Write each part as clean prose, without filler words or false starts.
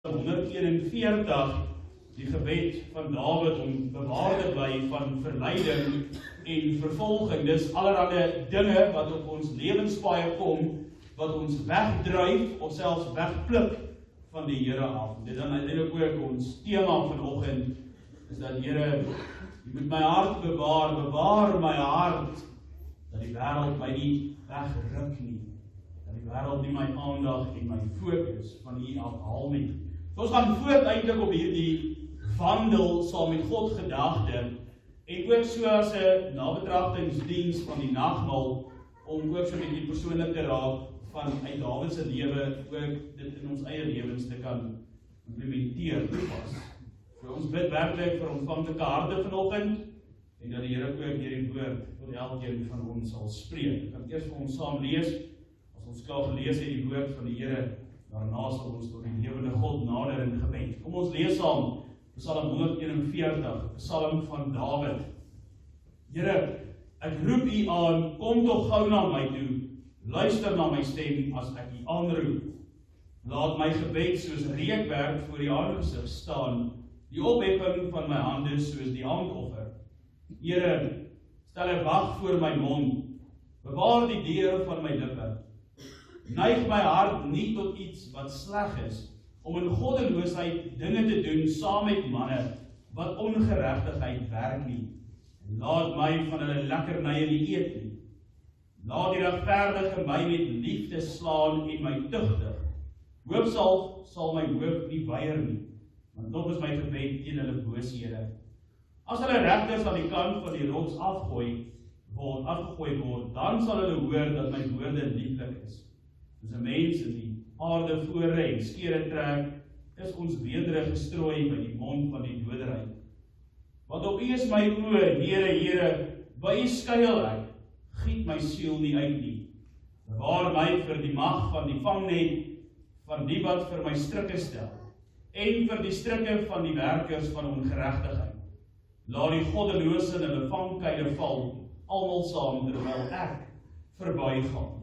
141, die gebed van Dawid om bewaar te bly van verleiding en vervolging. Dis allerhande dinge wat op ons lewenspaaie kom, wat ons wegdryf of selfs wegpluk van die Here af. Dit dan uiteindelik ook ons tema vanoggend is dat Here, U moet my hart bewaar, bewaar my hart, dat die wêreld my nie wegruk nie, dat die wêreld nie my aandag en my fokus van U afhaal nie. So ons gaan voort eintlik op hierdie wandel saam met God gedagte en ook so as 'n nabetragtingsdiens van die nagmaal om ook so 'n bietjie persoonlik te raak van uit Dawid se lewe ook dit in ons eie lewens te kan implementeer toepas. So ons bid werklik vir ontvanklike harte vanoggend en dat die Here ook deur die woord tot elkeen van ons sal spreek. Ek kan eers vir ons saam lees. As ons klaar gelees het die woord van die Here, daarna sal ons tot die lewende God nader in gebed. Kom ons lees saam Psalm 141, Psalm van Dawid. Here, ek roep U aan, kom tog gou na my toe. Luister na my stem as ek U aanroep. Laat my gebed soos reukwerk voor U aangesig staan, die opheffing van my hande soos die aandoffer. Here, stel 'n wag voor my mond, bewaar die deur van my lippe. Neig my hart nie tot iets wat sleg is, om in goddeloosheid dinge te doen saam met manne wat ongeregtigheid werk nie. En laat my van hulle lekkernye nie eet nie. Laat die regverdige my met liefde slaan en my tugtig. Hoopsalf sal my hoof nie weier nie, want tog is my gebed teen hulle booshede. As hulle regters aan die kant van die rots afgegooi word, dan sal hulle hoor dat my woorde lieflik is. Soos 'n mens in die aarde voore en skere trek, is ons weerdere gestrooi by die mond van die doderyk. Want op U is my oë, Here, Here, by U skuil ek, giet my siel nie uit nie. Bewaar my vir die mag van die vangnet, van die wat vir my strikke stel, en vir die strikke van die werkers van ongeregtigheid. Laat die goddelose in hulle vangkuile val, almal saam terwyl ek verbygaan.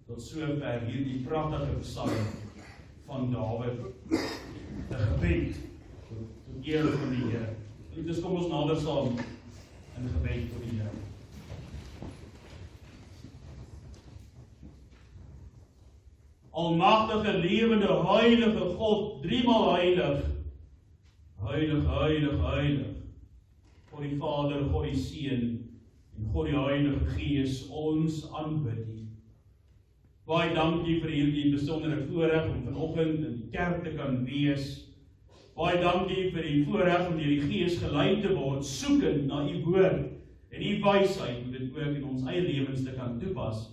Tot sover hierdie pragtige psalm van Dawid, 'n gebed tot eer van die Here. Liefdes, kom ons nader saam in gebed tot die Here. Almagtige, lewende, heilige God, driemaal heilig, heilig, heilig, heilig, God die Vader, God die Seun en God die Heilige Gees, ons aanbid U. Baie dankie vir hierdie besondere voorreg om vanoggend in die kerk te kan wees. Baie dankie vir die voorreg om deur die Gees gelei te word, soekend na U woord en U wysheid, om dit ook in ons eie lewens te kan toepas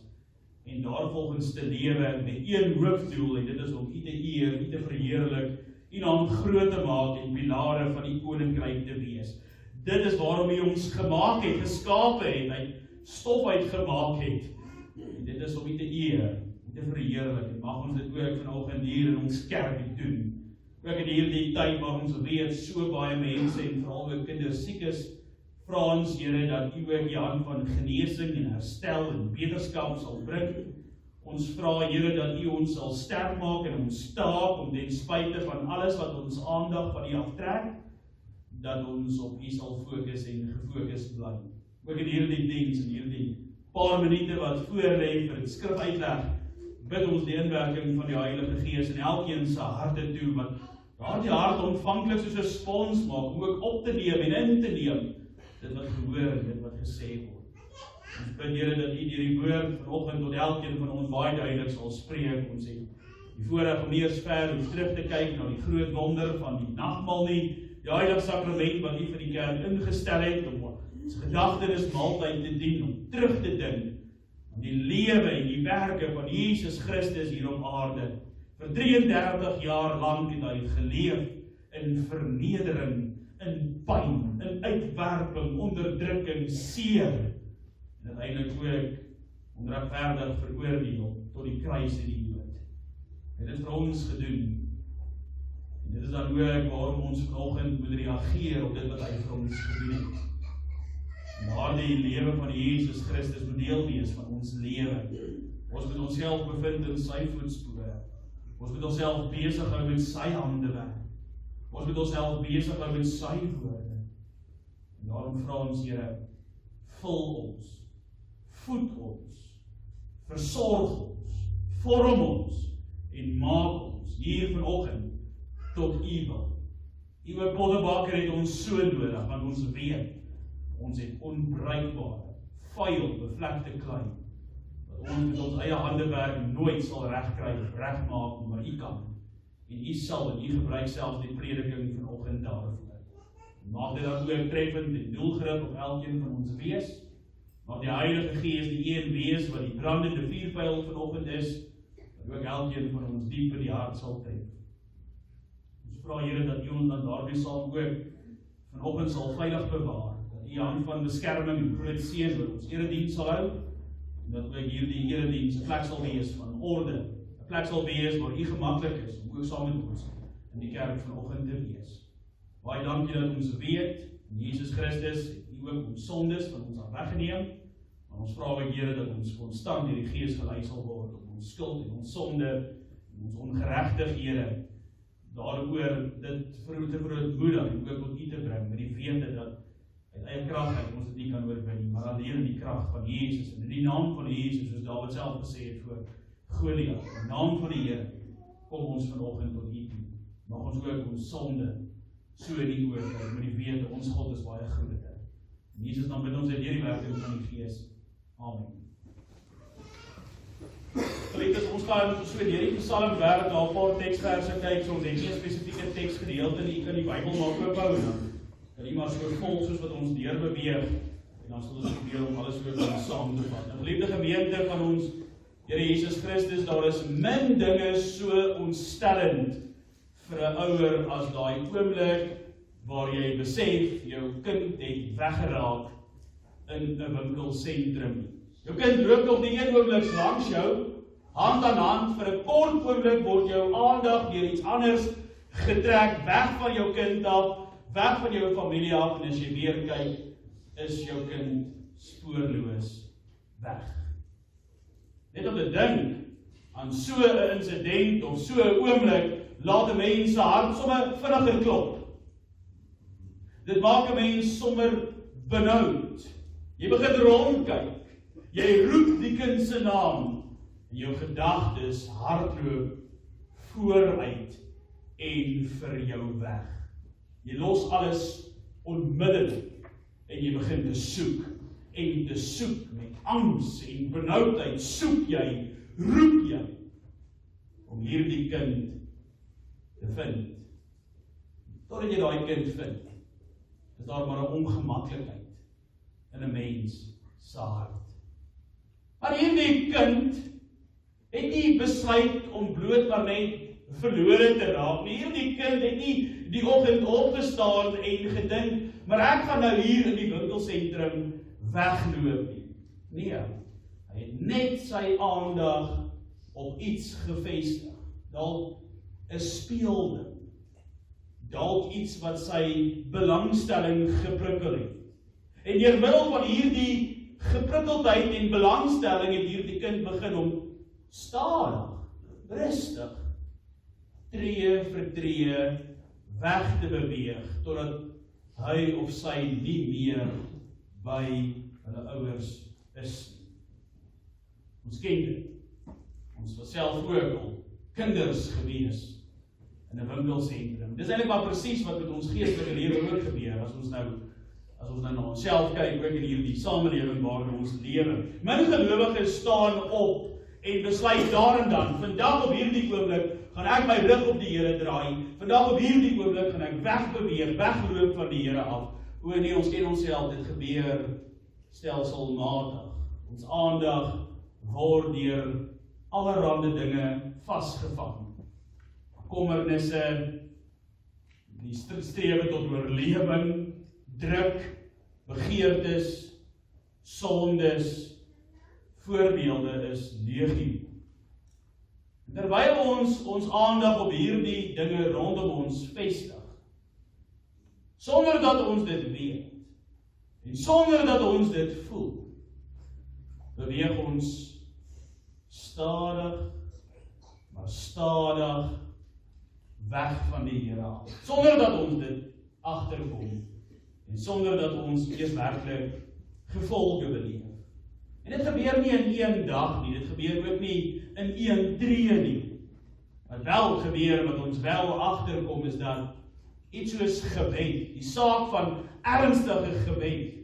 en daarvolgens te lewe met een hoofdoel, en dit is om U te eer, U te verheerlik, U naam groot te maak en pilare van U koninkryk te wees. Dit is waarom U ons gemaak het, geskape het, uit stof uitgemaak het. En dit is om U te eer, te verheerlik, en mag ons dit ook vanoggend hier in ons kerk doen. Ook in hierdie tyd waar ons weet so baie mense en veral ook kinders siek is, vra ons Here dat U ook die hand van genesing en herstel en beterskap sal bring. Ons vra Here dat U ons sal sterk maak in ons taak om ten spyte van alles wat ons aandag van U aftrek, dat ons op U sal fokus en gefokus bly. Ook in hierdie diens en hierdie paar minute wat voor lê vir die skrifuitleg, bid ons die inwerking van die Heilige Gees in elkeen se harte toe, wat daardie hart ontvanklik soos 'n spons maak, om ook op te neem en in te neem dit wat gehoor en dit wat gesê word. Ons bid Here dat U deur die woord vanoggend tot elkeen van ons baie duidelik sal spreek. Ons het die voorreg om nie eers ver hoef terug te kyk na die groot wonder van die nagmaal nie, die heilige sakrament wat U vir die kerk ingestel het om ons gedagtenismaaltyd te dien, om terug te dink aan die lewe en die werke van Jesus Christus hier op aarde. Vir 33 jaar lank het hy geleef in vernedering, in pyn, in uitwerping, onderdrukking, seer, en uiteindelik ook onregverdig veroordeel tot die kruis en die dood. En dit is vir ons gedoen. En dit is dan ook waarom ons vanoggend moet reageer op dit wat hy vir ons gedoen het. En daardie lewe van Jesus Christus moet deel wees van ons lewe. Ons moet onsself bevind in sy voetspore. Ons moet onsself besig hou met sy handewerk. Ons moet onsself besig hou met sy woorde. En daarom vra ons, Here, vul ons, voed ons, versorg ons, vorm ons en maak ons hier vanoggend tot U wil. U Poddebakker het ons so nodig, want ons weet, ons het onbruikbare, vuil, bevlekte klei, wat ons met ons eie handewerk nooit sal regkry, regmaak, maar U kan. En U sal, en U gebruik selfs die prediking vanoggend daarvoor. Maak dit dan ook treffend en doelgerig op elkeen van ons wees. Mag die Heilige Gees die een wees wat die brandende vuurpyl vanoggend is, dat ook elkeen van ons diep in die hart sal tref. Ons vra, Here, dat U ons dan daarmee saam ook vanoggend sal veilig bewaar, dat U hand van beskerming en groot seën oor ons erediens sal hou, en dat ook hierdie erediens 'n plek sal wees van orde, 'n plek sal wees waar U gemaklik is om ook saam met ons in die kerk vanoggend te wees. Baie dankie dat ons weet, in Jesus Christus het U ook ons sondes van ons af weggeneem, maar ons vra ook, Here, dat ons konstant deur die Gees gelei sal word om ons skuld en ons sonde en ons ongeregtighede daaroor dit te verootmoedig en ook tot U te bring, met die wete dat uit eie krag uit ons dit nie kan oorwin, maar alleen in die krag van Jesus en in die naam van Jesus, soos Dawid self gesê het voor Goliat, in die naam van die Here kom ons vanoggend tot U toe. Mag ons ook ons sonde so nie oorkry, met die wete ons God is baie groter. En Jesus, dan bid ons uit hierdie werking van die Gees. Amen. Ons gaan so deur die Psalm werk, na 'n paar teksverse kyk, so ons het nie 'n spesifieke teksgedeelte nie, u kan die Bybel maar oophou en dan kan u maar so vol soos wat ons deur beweeg, en dan sal ons probeer om alles ook saam te vat. Nou, geliefde gemeente van ons Here Jesus Christus, daar is min dinge so ontstellend vir 'n ouer as daai oomblik waar jy besef jou kind het weggeraak in 'n winkelsentrum. Jou kind loop nog die een oomblik langs jou, hand aan hand, vir 'n kort oomblik word jou aandag deur iets anders getrek, weg van jou kind af, weg van jou familie af, en as jy weer kyk, is jou kind spoorloos weg. Net om te dink aan so 'n insident of so 'n oomblik, laat 'n mens se hart sommer vinniger klop. Dit maak 'n mens sommer benoud. Jy begin rondkyk. Jy roep die kind se naam en jou gedagtes hardloop vooruit en vir jou weg. Jy los alles onmiddellik en jy begin te soek en te soek met angs en benoudheid. Soek jy, roep jy om hierdie kind te vind. Totdat jy daai kind vind, is daar maar 'n ongemaklikheid in 'n mens se hart. Maar hierdie kind het nie besluit om bloot maar net verlore te raak nie. Hierdie kind het nie die oggend opgestaan en gedink, maar ek gaan nou hier in die winkelsentrum wegloop nie. Nee, hy het net sy aandag op iets gefestig. Dalk 'n speelding. Dalk iets wat sy belangstelling geprikkel het. En deur middel van hierdie geprikkeldheid en belangstelling het hierdie kind begin om stadig, rustig, tree vir tree weg te beweeg, totdat hy of sy nie meer by hulle ouers is. Ons ken dit. Ons was self ook al kinders gewees in 'n winkelsentrum. Dis eintlik maar presies wat met ons geestelike lewe ook gebeur, as ons nou na onsself kyk, ook in hierdie samelewing waarin ons lewe. Min gelowiges staan op en besluit daar en dan, vandag op hierdie oomblik gaan ek my rug op die Here draai, vandag op hierdie oomblik gaan ek wegbeweeg, wegloop van die Here af. O nee, ons ken onsself, dit gebeur stelselmatig. Ons aandag word deur allerhande dinge vasgevang. Kommernisse, die strewe tot oorlewing, druk, begeertes, sondes, voorbeelde is legio. Terwyl ons aandag op hierdie dinge rondom ons vestig, sonder dat ons dit weet, en sonder dat ons dit voel, beweeg ons stadig, maar maar stadig weg van die Here af, sonder dat ons dit agterkom, en sonder dat ons eers werklik gevolge beleef. En dit gebeur nie in een dag nie, dit gebeur ook nie in een tree nie. Wat wel gebeur, wat ons wel agterkom, is dat iets soos gebed, die saak van ernstige gebed,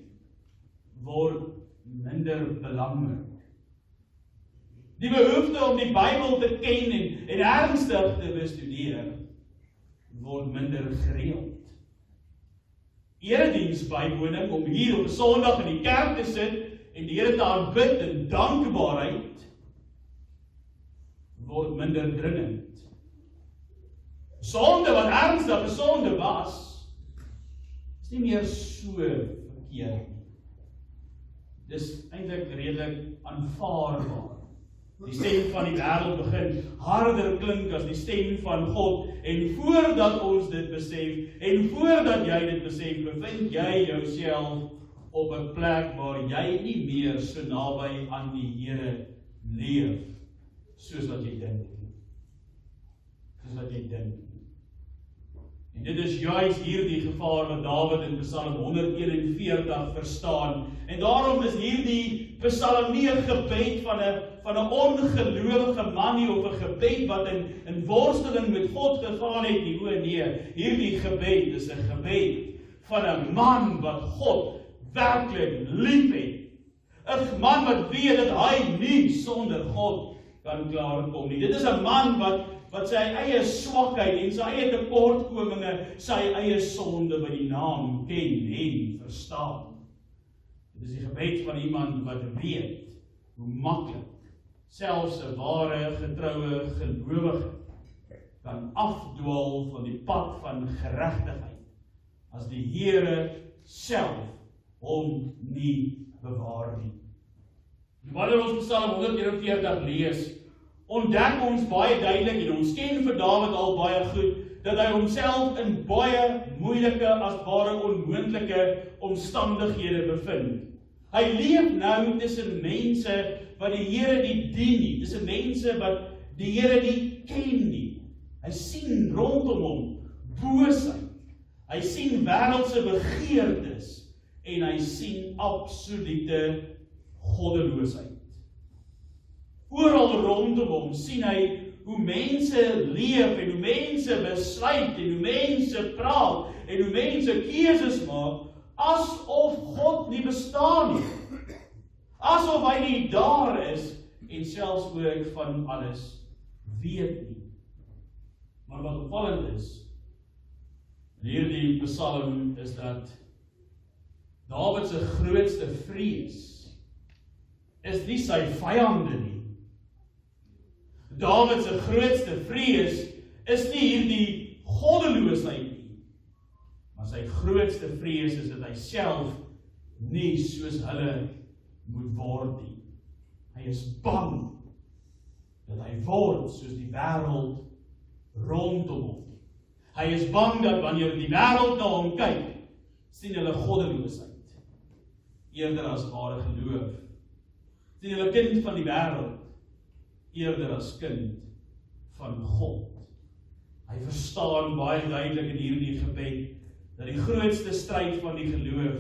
word minder belangrik. Die behoefte om die Bybel te ken en ernstig te bestudeer, word minder gereeld. Erediens bywoning om hier op 'n Sondag in die kerk te sit en die Here te aanbid in dankbaarheid, word minder dringend. Sonde wat ernstige sonde was, is nie meer so verkeerd nie. Dis eintlik redelik aanvaarbaar. Die stem van die wêreld begin harder klink as die stem van God, en voordat ons dit besef, en voordat jy dit besef, bevind jy jouself op 'n plek waar jy nie meer so naby aan die Here leef, soos wat jy dink. En dit is juist hierdie gevaar wat Dawid in Psalm 141 verstaan. En daarom is hierdie Psalm nie 'n gebed van 'n ongelowige man nie, of 'n gebed wat in worsteling met God gegaan het nie. O nee, hierdie gebed is 'n gebed van 'n man wat God werklik liefhet. 'n man wat weet dat hy nie sonder God kan klaarkom nie. Dit is 'n man wat sy eie swakheid en sy eie tekortkominge, sy eie sonde by die naam ken en verstaan. Dit is die gebed van iemand wat weet hoe maklik selfs 'n ware, getroue gelowige kan afdwaal van die pad van geregtigheid, as die Here self hom nie bewaar nie. Wanneer ons Psalm 141 lees, ontdek ons baie duidelik, en ons ken vir Dawid al baie goed, dat hy homself in baie moeilike, as ware onmoontlike omstandighede bevind. Hy leef nou tussen mense wat die Here nie dien nie, tussen mense wat die Here nie ken nie. Hy sien rondom hom boosheid, hy sien wêreldse begeertes, en hy sien absolute goddeloosheid. Oral rondom hom sien hy hoe mense leef, en hoe mense besluit, en hoe mense praat, en hoe mense keuses maak, asof God nie bestaan nie. Asof hy nie daar is, en selfs ook van alles weet nie. Maar wat opvallend is, in hierdie Psalm, is dat Dawid se grootste vrees is nie sy vyande nie. Dawid se grootste vrees is nie hierdie goddeloosheid nie, maar sy grootste vrees is dat hy self nie soos hulle moet word nie. Hy is bang dat hy word soos die wêreld rondom hom. Hy is bang dat wanneer die wêreld na hom kyk, sien hulle goddeloosheid, eerder as ware geloof. Sien hulle kind van die wêreld, eerder as kind van God. Hy verstaan baie duidelik in hierdie gebed, dat die grootste stryd van die geloof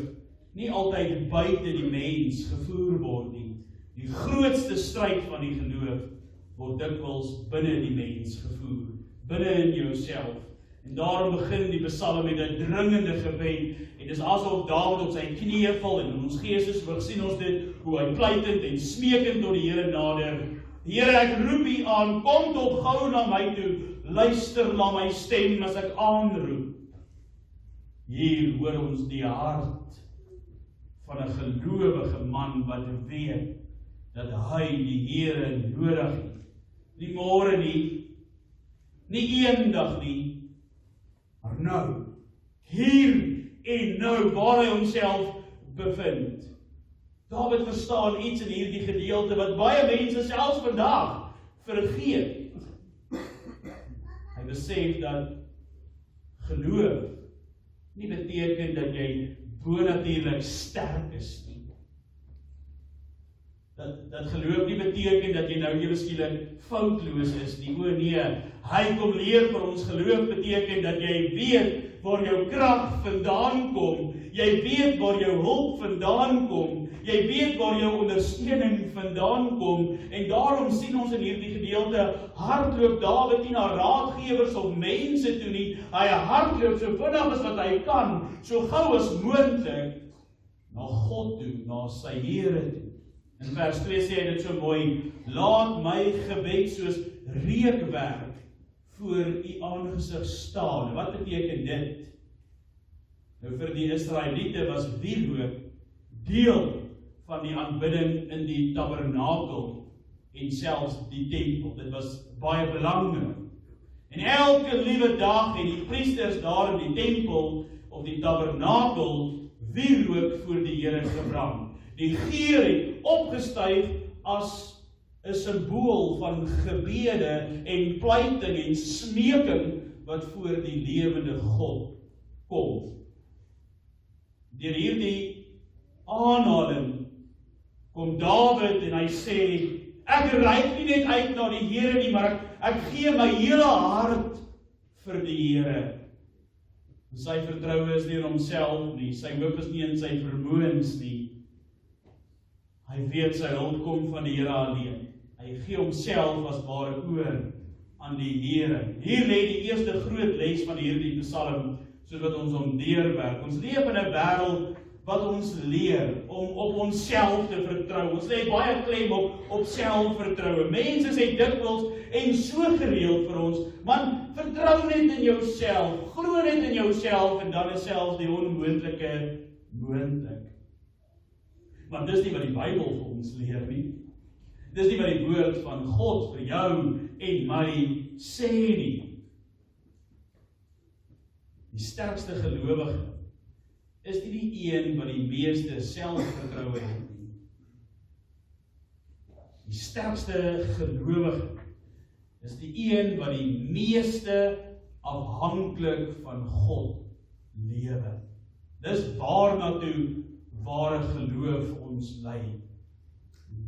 nie altyd buite die mens gevoer word nie. Die grootste stryd van die geloof word dikwels binne die mens gevoer, binne in jouself. En daarom begin die Psalm met 'n dringende gebed, en dis asof Dawid op sy knieë val, en in ons gees sien ons dit, hoe hy pleitend en smeekend tot die Here nader. Here, ek roep U aan, kom tog gou na my toe, luister na my stem as ek aanroep. Hier hoor ons die hart van 'n gelowige man wat weet dat hy die Here nodig het. Nie môre nie, nie eendag nie, maar nou, hier en nou, waar hy homself bevind. Dawid verstaan iets in hierdie gedeelte wat baie mense selfs vandag vergeet. Hy besef dat geloof nie beteken dat jy bonatuurlik sterk is nie. Dat geloof nie beteken dat jy nou ewe skielik foutloos is nie. O nee, hy kom leer vir ons geloof beteken dat jy weet waar jou krag vandaan kom. Jy weet waar jou hulp vandaan kom. Jy weet waar jou ondersteuning vandaan kom. En daarom sien ons in hierdie gedeelte, hardloop Dawid nie na raadgewers of mense toe nie. Hy hardloop so vinnig as wat hy kan, so gou as moontlik, na God toe, na sy Here toe. In vers 2 sê hy dit so mooi, laat my gebed soos reukwerk voor u aangesig staan. Wat beteken dit? Nou vir die Israeliete was wierook deel van die aanbidding in die tabernakel en selfs die tempel. Dit was baie belangrik. En elke liewe dag het die priesters daar in die tempel of die tabernakel wierook voor die Here gebrand. Die geur het opgestyg as 'n simbool van gebede en pleiting en smeking wat voor die lewende God kom. Deur hierdie aanhaling kom Dawid en hy sê, ek reik nie net uit na die Here nie, maar ek gee my hele hart vir die Here. Sy vertroue is nie in homself nie, sy hoop is nie in sy vermoëns nie. Hy weet sy hulp kom van die Here alleen. Hy gee homself as ware oor aan die Here. Hier lê die eerste groot les van hierdie Psalm, soos wat ons hom deurwerk. Ons leef in 'n wêreld wat ons leer om op onsself te vertrou. Ons lê baie klem op selfvertroue. Mense sê dikwels en so gereeld vir ons, man, vertrou net in jouself, glo net in jouself en dan is selfs die onmoontlike moontlik. Maar dis nie wat die Bybel vir ons leer nie. Dis nie wat die woord van God vir jou en my sê nie. Die sterkste gelowige is nie die een wat die meeste selfvertroue het nie. Die sterkste gelowige is die een wat die meeste afhanklik van God lewe. Dis waarna toe ware geloof ons lei.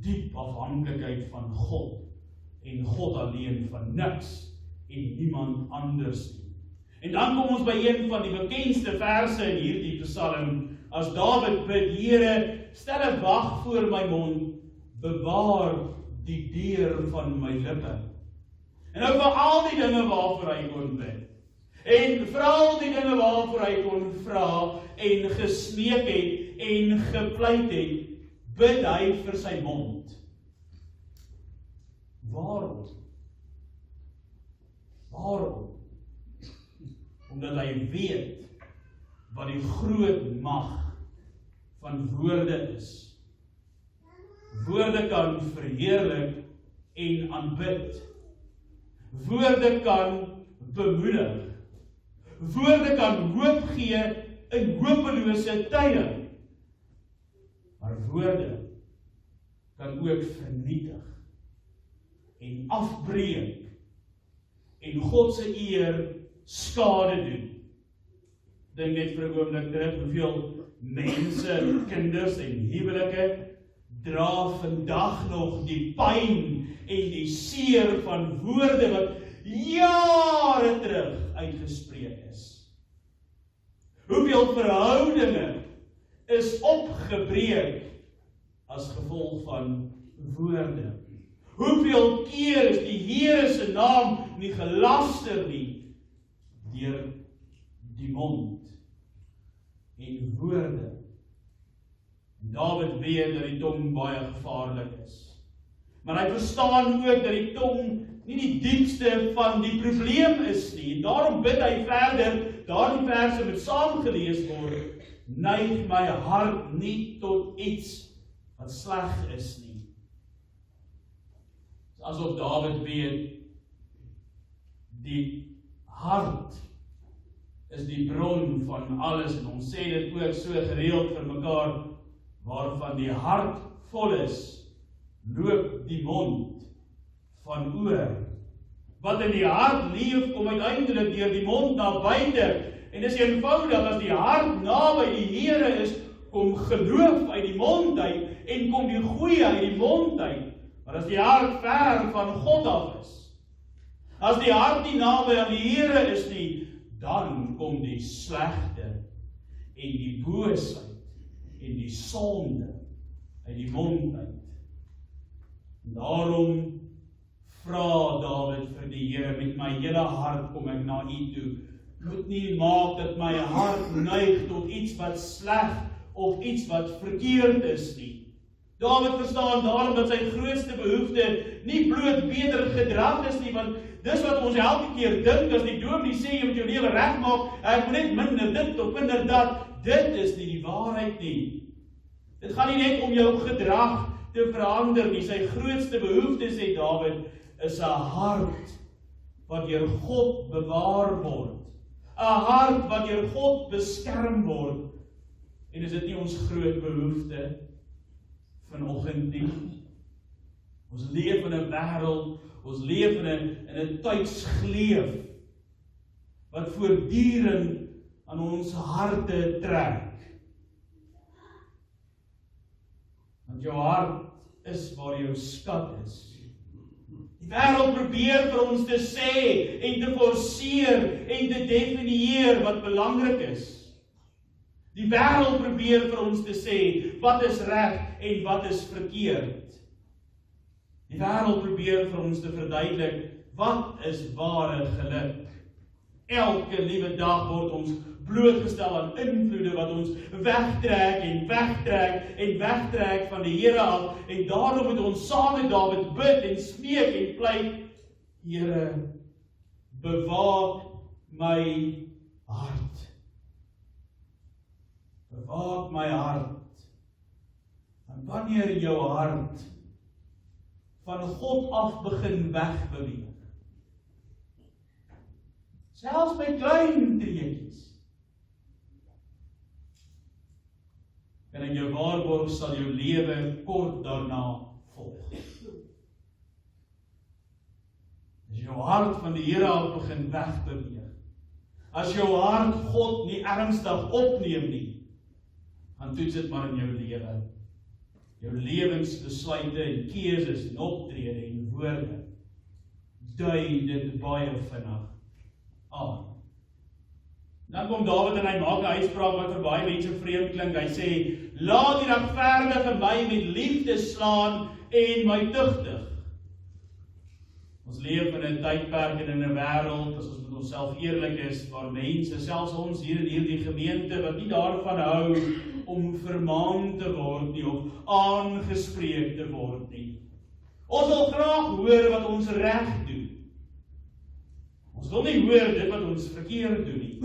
Diep afhanklikheid van God en God alleen, van niks en niemand anders nie. En dan kom ons by een van die bekendste verse in hierdie Psalm, as Dawid bid, Here, stel 'n wag voor my mond, bewaar die deur van my lippe. En nou vir al die dinge waarvoor hy kon bid, en vir al die dinge waarvoor hy kon vra en gesmeek het en gepleit het, bid hy vir sy mond. Waarom? Waarom? Omdat hy weet wat die groot mag van woorde is. Woorde kan verheerlik en aanbid. Woorde kan bemoedig. Woorde kan hoop gee in hopelose tye. Maar woorde kan ook vernietig en afbreek en God se eer skade doen. Dink net vir 'n oomblik terug, hoeveel mense, kinders en huwelike dra vandag nog die pyn en die seer van woorde wat jare terug uitgespreek is. Hoeveel verhoudinge is opgebreek as gevolg van woorde. Hoeveel keer is die Here se naam nie gelaster nie deur die mond en woorde. Dawid weet dat die tong baie gevaarlik is. Maar hy verstaan ook dat die tong nie die diepste van die probleem is nie. En daarom bid hy verder, daardie verse moet saamgelees word, neig my hart nie tot iets wat sleg is nie. Asof Dawid weet, die hart is die bron van alles, en ons sê dit ook so gereeld vir mekaar, waarvan die hart vol is, loop die mond van oor. Wat in die hart leef, kom uiteindelik deur die mond na buite, en dis eenvoudig, as die hart naby die Here is, kom geloof uit die mond uit, en kom die goeie uit die mond uit. Maar as die hart ver van God af is, as die hart nie naby aan die Here is nie, dan kom die slegte en die boosheid en die sonde uit die mond uit. En daarom vra Dawid vir die Here, met my hele hart kom ek na U toe. Moet nie maak dat my hart neig tot iets wat sleg of iets wat verkeerd is nie. Dawid verstaan daarom dat sy grootste behoefte nie bloot beter gedrag is nie, want dis wat ons elke keer dink as die dominee sê jy moet jou lewe regmaak, ek moet net minder dit of minder dat. Dit is nie die waarheid nie. Dit gaan nie net om jou gedrag te verander nie. Sy grootste behoefte, sê Dawid, is 'n hart wat deur God bewaar word. 'n hart wat deur God beskerm word. En is dit nie ons groot behoefte vanoggend nie? Ons leef in 'n wêreld, ons leef in 'n tydsgleef wat voortdurend aan ons harte trek. Want jou hart is waar jou skat is. Die wêreld probeer vir ons te sê en te forceer en te definieer wat belangrik is. Die wêreld probeer vir ons te sê wat is reg en wat is verkeerd. Die wêreld probeer vir ons te verduidelik wat is ware geluk. Elke liewe dag word ons blootgestel aan invloede wat ons wegtrek en wegtrek en wegtrek van die Here af, en daarom moet ons saam met Dawid bid en smeek en pleit, Here, bewaak my hart. Bewaak my hart. En wanneer jou hart van God af begin wegbeweeg, selfs by klein treetjies, en in jou waarborg sal jou lewe kort daarna volg. As jou hart van die Here af begin wegbeweeg, as jou hart God nie ernstig opneem nie, gaan toets dit maar in jou lewe. Jou lewensbesluite en keuses en optrede en woorde dui dit baie vinnig aan. Dan kom Dawid en hy maak 'n uitspraak wat vir baie mense vreemd klink. Hy sê, laat die regverdige my met liefde slaan en my tugtig. Ons leef in 'n tydperk en in 'n wêreld, as ons met onsself eerlik is, waar mense, selfs ons hier in hierdie gemeente, wat nie daarvan hou om vermaan te word nie, of aangespreek te word nie. Ons wil graag hoor wat ons reg doen. Ons wil nie hoor dit wat ons verkeerd doen nie.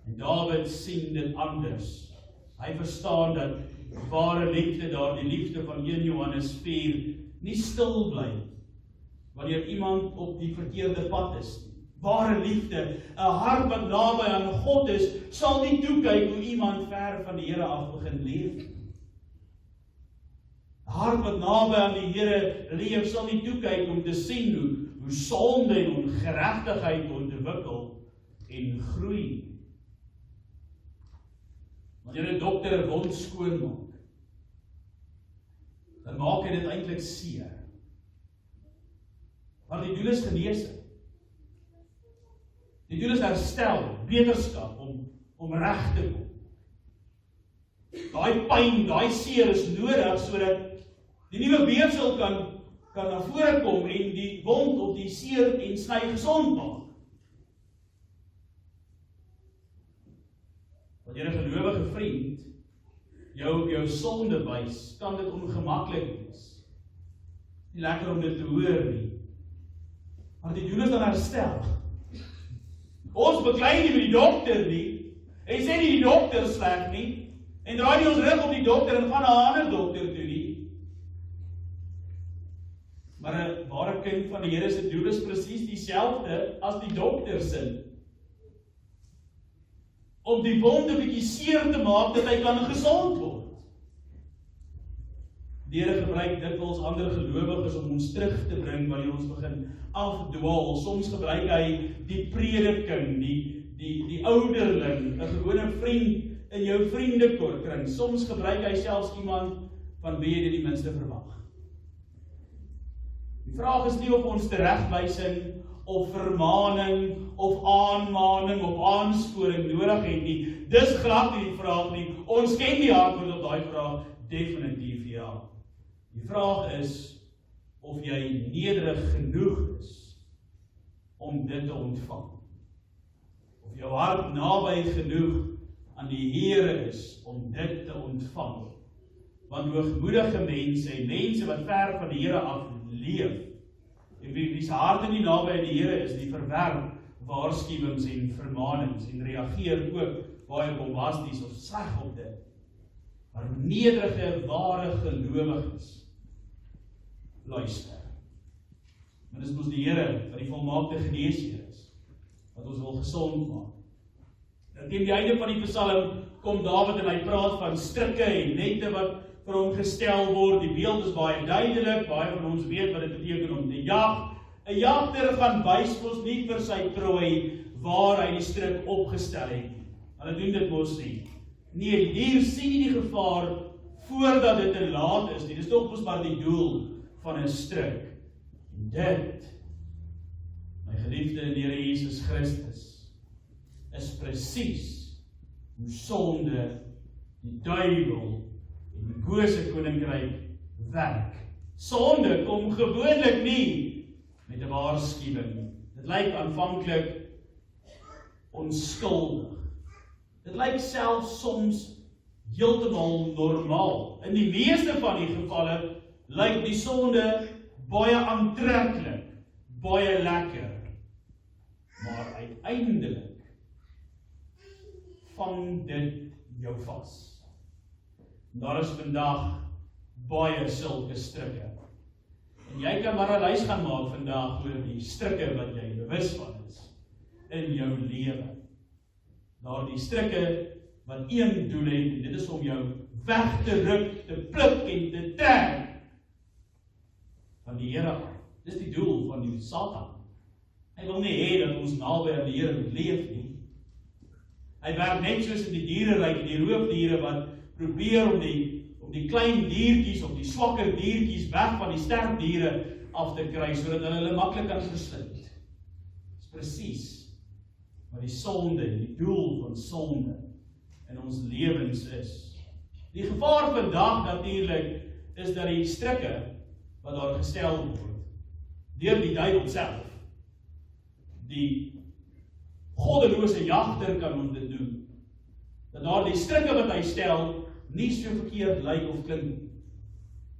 En Dawid sien dit anders. Hy verstaan dat ware liefde, daardie liefde van 1 Johannes 4, nie stil bly wanneer iemand op die verkeerde pad is. Ware liefde, 'n hart wat naby aan God is, sal nie toekyk hoe iemand ver van die Here af begin leef. 'n Hart wat naby aan die Here leef, sal nie toekyk om te sien hoe sonde en ongeregtigheid ontwikkel en groei. Wanneer 'n dokter 'n wond skoonmaak, dan maak hy dit eintlik seer. Maar die doel is genesing. Die doel is herstel, beterskap, om reg te kom. Daai pyn, daai seer is nodig sodat die nuwe weefsel kan na vore kom en die wond of die seer en sny gesond maak. Wanneer 'n gelowige vriend jou op jou sonde wys, kan dit ongemaklik wees. Nie lekker om dit te hoor nie. Maar die doel is dan herstel. Ons beklei nie met die dokter nie, en sê nie die dokter sleg nie, en draai nie ons rug op die dokter en gaan na 'n ander dokter toe nie. Maar 'n ware kind van die Here se doel is presies dieselfde as die dokter se. Om die wonde bietjie seer te maak dat hy kan gesond word. Die Here gebruik dikwels ander gelowiges om ons terug te bring wanneer ons begin afdwaal. Soms gebruik hy die prediking, die ouderling, 'n gewone vriend in jou vriendekring. Soms gebruik hy selfs iemand van wie jy die minste verwag. Die vraag is nie of ons teregwysing, of vermaning, of aanmaning, of aansporing nodig het nie. Dis glad nie die vraag nie. Ons ken die antwoord op daai vraag definitief ja. Die vraag is of jy nederig genoeg is om dit te ontvang. Of jou hart naby genoeg aan die Here is om dit te ontvang. Want hoogmoedige mense en mense wat ver van die Here af leef, en wie se harte nie naby aan die Here is, die verwerp waarskuwings en vermanings en reageer ook baie bombasties of sleg op dit. Maar nederige, ware gelowiges luister. Maar dis mos die Here wat die volmaakte geneesheer is, wat ons wil gesond maak. En teen die einde van die Psalm kom Dawid en hy praat van strikke en nette wat vir hom gestel word. Die beeld is baie duidelik, baie van ons weet wat dit beteken om te jag. 'n Jagter gaan wys mos nie vir sy prooi waar hy die strik opgestel het. Hulle doen dit mos nie. Nee, die dier sien nie die gevaar voordat dit te laat is nie. Dis tog mos maar die doel van 'n strik. En dit, my geliefde in die Here Jesus Christus, is presies hoe sonde, die duiwel en die bose koninkryk werk. Sonde kom gewoonlik nie met 'n waarskuwing. Dit lyk aanvanklik onskuldig. Dit lyk selfs soms heeltemal normaal. In die meeste van die gevalle lyk die sonde baie aantreklik, baie lekker. Maar uiteindelik vang dit jou vas. Daar is vandag baie sulke strikke. En jy kan maar 'n lys gaan maak vandag oor die strikke wat jy bewus van is in jou lewe. Daardie strikke wat een doel het, en dit is om jou weg te ruk, te pluk en te trek van die Here af. Dis die doel van die Satan. Hy wil nie hê dat ons naby aan die Here moet leef nie. Hy werk net soos in die diereryk, die roofdiere wat probeer om die klein diertjies of die swakker diertjies weg van die sterk diere af te kry, sodat hulle maklik kan verslind. Dis presies wat die sonde, die doel van sonde in ons lewens is. Die gevaar vandag natuurlik is dat die strikke wat daar gestel word deur die duiwel self, die goddelose jagter kan ons dit doen, dat daar die strikke wat hy stel nie so verkeerd lyk of klink.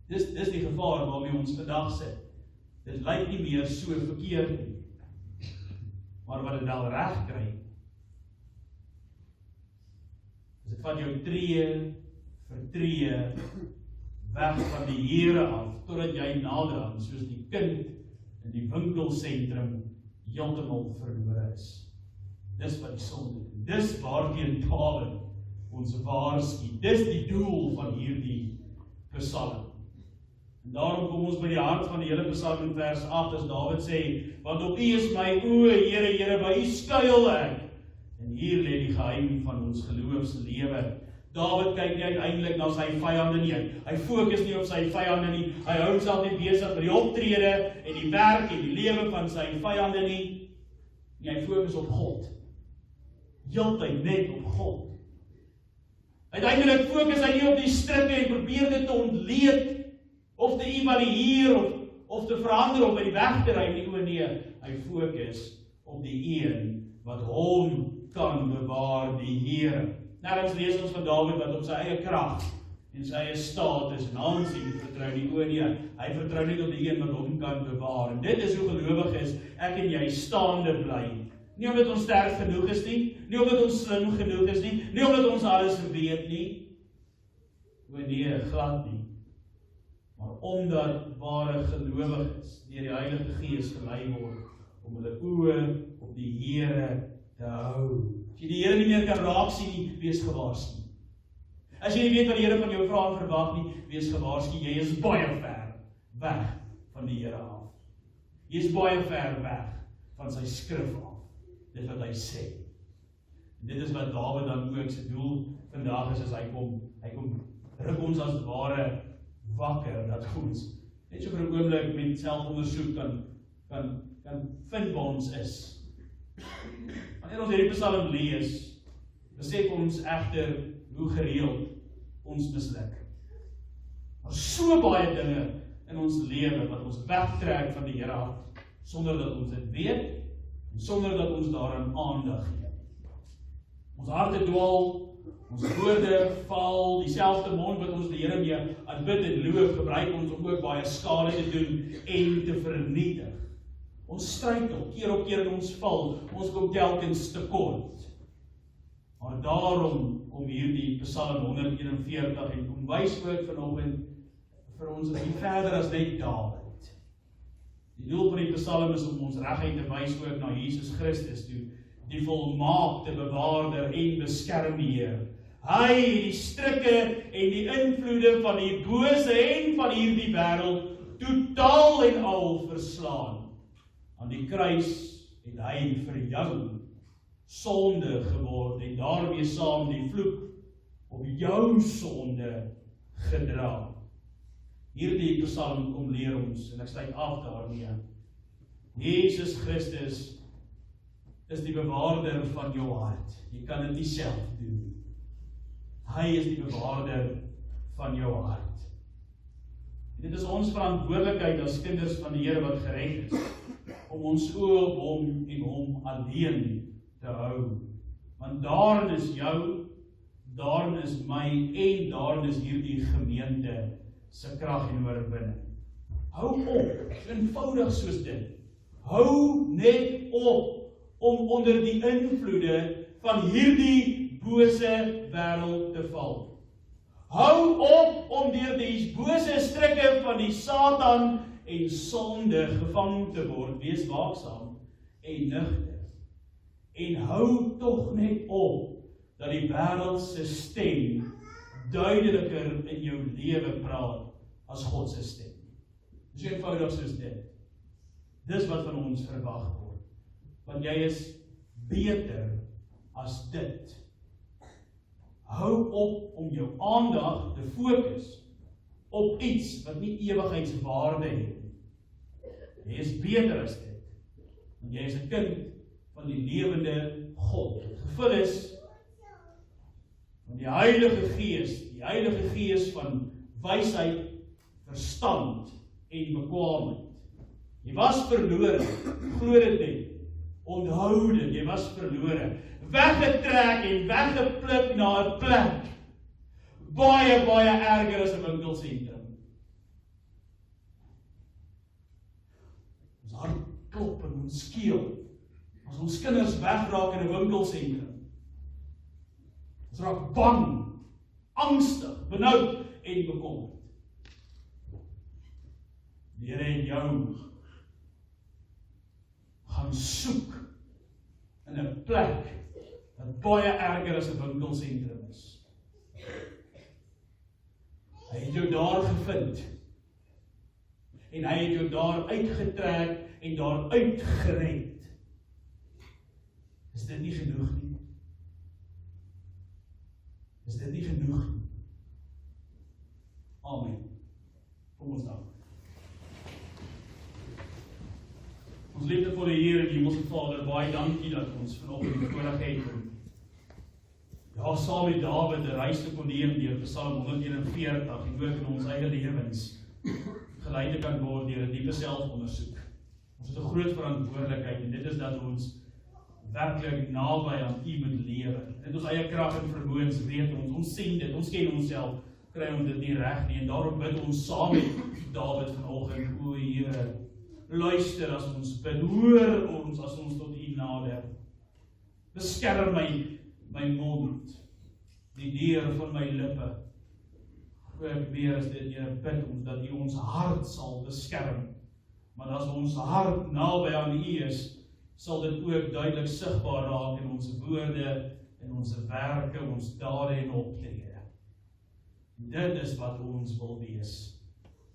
Dis die gevaar waarmee ons vandag sit. Dit lyk nie meer so verkeerd nie, maar wat dit wel reg kry, is dit van jou tree vir tree weg van die Here af, totdat jy nader aan, soos die kind in die winkelsentrum heeltemal verlore is. Dis wat die sonde doen. Dis waarteen Dawid ons waarsku. Dis die doel van hierdie Psalm. En daarom kom ons by die hart van die hele Psalm in vers 8, as Dawid sê, want op U is my oë, Here, Here, by U skuil ek. En hier lê die geheim van ons geloofslewe. Dawid kyk nie uiteindelik na sy vyande nie. Hy fokus nie op sy vyande nie. Hy hou homself nie besig met die optrede en die werk en die lewe van sy vyande nie. Nee, hy fokus op God. Heeltyd net op God. Uiteindelik fokus hy nie op die strikke en probeer dit te ontleed of te evalueer of te verander of by die weg te ry nie. Nee, hy fokus op die een wat hom kan bewaar, die Here. Nergens lees ons van Dawid wat op sy eie krag en sy eie status en aansien vertrou nie. Nee, hy vertrou net op die een wat hom kan bewaar. En dit is hoe gelowig is ek en jy staande bly. Nie omdat ons sterk genoeg is nie, nie omdat ons slim genoeg is nie, nie omdat ons alles weet nie. Nee, glad nie. Maar omdat ware gelowiges deur die Heilige Gees gelei word om hulle oë op die Here te hou. As jy die Here nie meer kan raak sien nie, wees gewaarsku. As jy nie weet wat die Here van jou vra en verwag nie, wees gewaarsku, jy is baie ver weg van die Here af. Jy is baie ver weg van sy skrif af. Dit wat hy sê. En dit is wat Dawid dan ook sy doel vandag is, as hy kom ruk ons as ware wakker, dat ons net so vir 'n oomblik met selfondersoek kan vind waar ons is. Wanneer ons hierdie Psalm lees, besef ons egter hoe gereeld ons misluk. Maar so baie dinge in ons lewe wat ons wegtrek van die Here af, sonder dat ons dit weet, en sonder dat ons daaraan aandag gee. Ons harte dwaal, ons woorde val, dieselfde mond wat ons die Here mee aanbid en loof, gebruik ons om ook baie skade te doen en te vernietig. Ons struikel, keer op keer in ons val, ons kom telkens tekort. Maar daarom kom hierdie Psalm 141 en kom wys ook vanoggend vir ons 'n bietjie verder as net Dawid. Die doel van die Psalm is om ons reguit te wys ook na Jesus Christus toe, die volmaakte bewaarder en beskermheer. Hy het die strikke en die invloede van die bose en van hierdie wêreld totaal en al verslaan. Aan die kruis het hy vir jou sonde geword en daarmee saam die vloek op jou sonde gedra. Hierdie Psalm kom leer ons, en ek sluit af daarmee. Jesus Christus is die bewaarder van jou hart. Jy kan dit nie self doen. Hy is die bewaarder van jou hart. En dit is ons verantwoordelikheid as kinders van die Here wat gered is, om ons oë op hom en hom alleen te hou. Want daarin is jou, daarin is my en daarin is hierdie gemeente se krag en oorwinning. Hou op, eenvoudig soos dit. Hou net op om onder die invloede van hierdie bose wêreld te val. Hou op om deur die bose strikke van die Satan en sonde gevang te word. Wees waaksaam en nugter. En hou tog net op dat die wêreld se stem duideliker in jou lewe praat as God se stem. Dis eenvoudig soos dit. Dis wat van ons verwag word. Want jy is beter as dit. Hou op om jou aandag te fokus op iets wat nie ewigheidswaarde het. Jy is beter as dit. Want jy is 'n kind van die lewende God. Gevul is van die Heilige Gees van wysheid, verstand en bekwaamheid. Jy was verlore, glo dit net. Onthou dit, jy was verlore. Weggetrek en weggepluk na 'n plek. Baie erger as 'n winkelsentrum. Ons hart klop en ons skeel as ons kinders wegraak in 'n winkelsentrum. Ons raak bang, angstig, benoud en bekommerd. Die Here het jou gaan soek in 'n plek wat baie erger as 'n winkelsentrum is. Hy het jou daar gevind en hy het jou daar uitgetrek en daar uitgered. Is dit nie genoeg nie? Is dit nie genoeg nie? Amen. Kom ons dank. Ons liefdevolle Here en Hemelse Vader, baie dankie dat ons vanoggend die voorreg het om saam met Dawid 'n reis te kon neem deur Psalm 141 en ook in ons eie lewens gelei te kan word deur 'n diepe selfondersoek. Ons het 'n groot verantwoordelikheid en dit is dat ons werklik naby aan U moet lewe. Dit ons eie krag en vermoëns weet ons sien dit, ons ken onsself, kry ons dit nie reg nie en daarom bid ons saam met Dawid vanoggend, o Here, luister as ons bid, hoor ons as ons tot U nader. Beskerm my mond, die deur van my lippe. Ook meer as dit, Here, bid ons dat U ons hart sal beskerm. Maar as ons hart naby aan U is, sal dit ook duidelik sigbaar raak in ons woorde, in ons werke, ons dade en optrede. Dit is wat ons wil wees.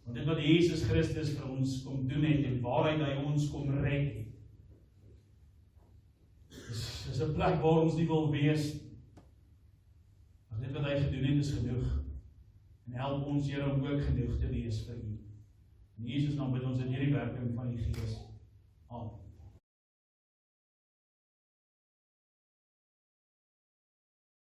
Want dit wat Jesus Christus vir ons kom doen het en waaruit hy ons kom red het, is 'n plek waar ons nie wil wees. Maar dit wat hy gedoen het is genoeg. En help ons, Here, om ook genoeg te wees vir U. In Jesus naam bid ons in hierdie werking van die Gees. Amen.